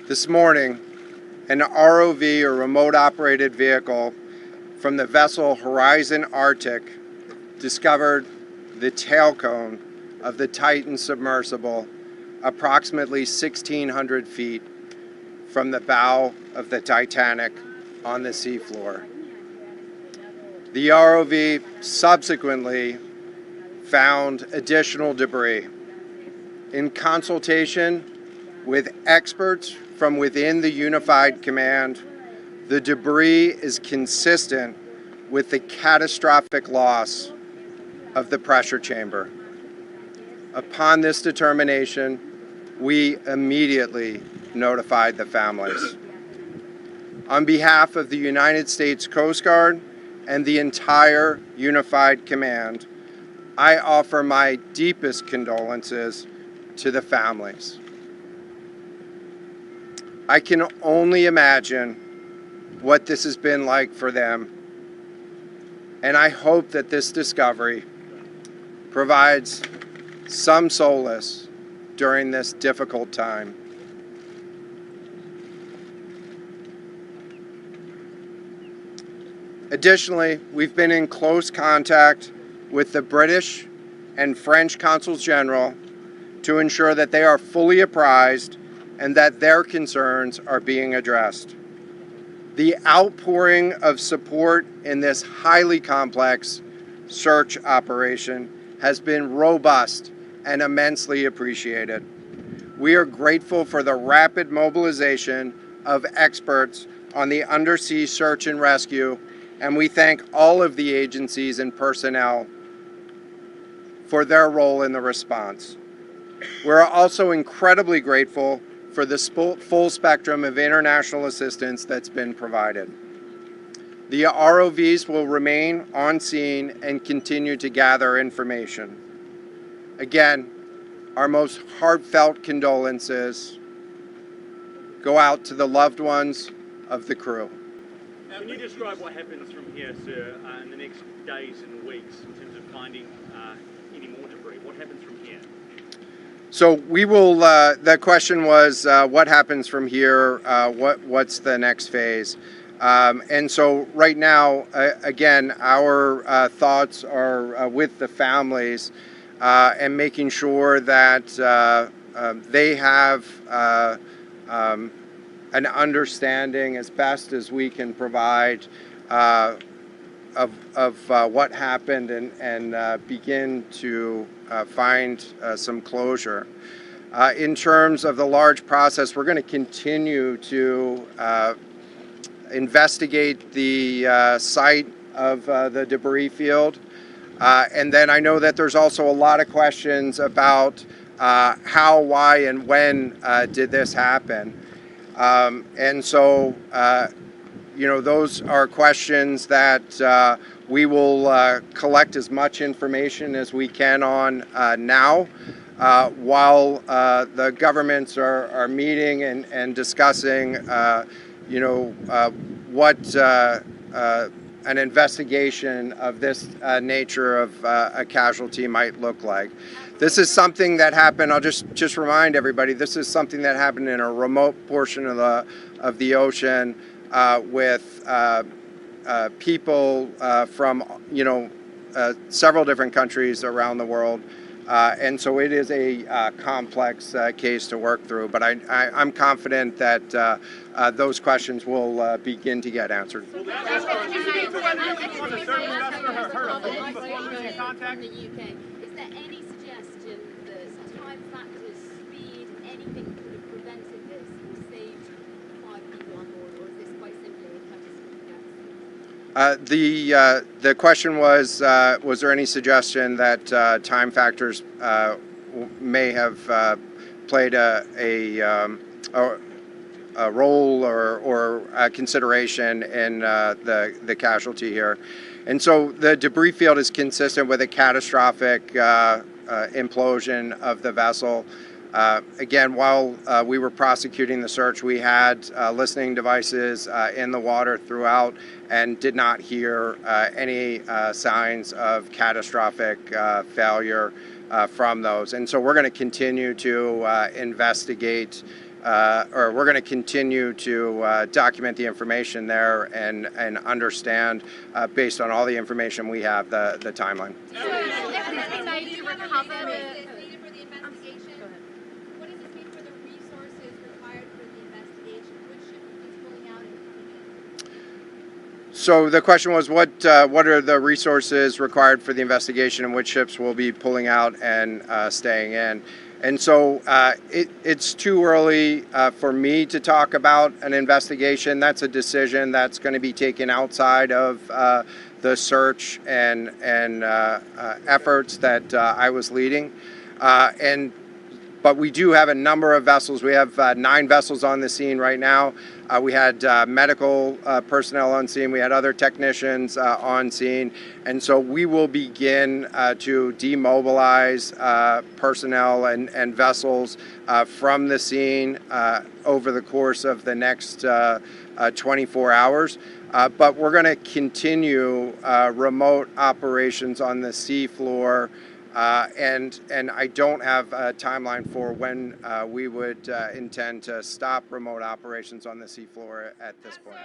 This morning, an ROV, or remote operated vehicle, from the vessel Horizon Arctic discovered the tail cone of the Titan submersible approximately 1,600 feet from the bow of the Titanic on the seafloor. The ROV subsequently found additional debris. In consultation with experts from within the Unified Command, the debris is consistent with the catastrophic loss of the pressure chamber. Upon this determination, we immediately notified the families. On behalf of the United States Coast Guard and the entire Unified Command, I offer my deepest condolences to the families. I can only imagine what this has been like for them, and I hope that this discovery provides some solace during this difficult time. Additionally, we've been in close contact with the British and French consuls general to ensure that they are fully apprised and that their concerns are being addressed. The outpouring of support in this highly complex search operation has been robust and immensely appreciated. We are grateful for the rapid mobilization of experts on the undersea search and rescue, and we thank all of the agencies and personnel for their role in the response. We're also incredibly grateful for the full spectrum of international assistance that's been provided. The ROVs will remain on scene and continue to gather information. Again, our most heartfelt condolences go out to the loved ones of the crew. Can you describe what happens from here, sir, in the next days and weeks in terms of finding any more debris? What happens from here? So we will, the question was, what happens from here? What's the next phase? And so right now, again, our thoughts are with the families and making sure that they have an understanding as best as we can provide of what happened and begin to find some closure. In terms of the large process, we're going to continue to investigate the site of the debris field. And then I know that there's also a lot of questions about how, why, and when did this happen. And so, those are questions that we will collect as much information as we can on now, while the governments are meeting and discussing, what an investigation of this nature of a casualty might look like. This is something that happened, I'll just remind everybody, this is something that happened in a remote portion of the ocean with people from several different countries around the world, and so it is a complex case to work through. But I'm confident that those questions will begin to get answered. Is there any suggestion that time factors, speed, anything could have prevented this or saved 5 people on board, or is this quite simply a guess? The question was there any suggestion that time factors may have played a role or a consideration in the casualty here? And so the debris field is consistent with a catastrophic implosion of the vessel. Again, while we were prosecuting the search, we had listening devices in the water throughout and did not hear any signs of catastrophic failure from those. And so we're going to continue to investigate or we're going to continue to document the information there and understand, based on all the information we have, the timeline. So if there's been made to recover the... Needed for the investigation. What does this mean for the resources required for the investigation? Which ship is pulling out and coming in? So the question was, what are the resources required for the investigation, and which ships will be pulling out and staying in? And so it's too early for me to talk about an investigation. That's a decision that's going to be taken outside of the search and efforts that I was leading. But we do have a number of vessels. We have 9 vessels on the scene right now. We had medical personnel on scene. We had other technicians on scene. And so we will begin to demobilize personnel and vessels from the scene over the course of the next 24 hours. But we're going to continue remote operations on the seafloor. And I don't have a timeline for when we would intend to stop remote operations on the seafloor at this point.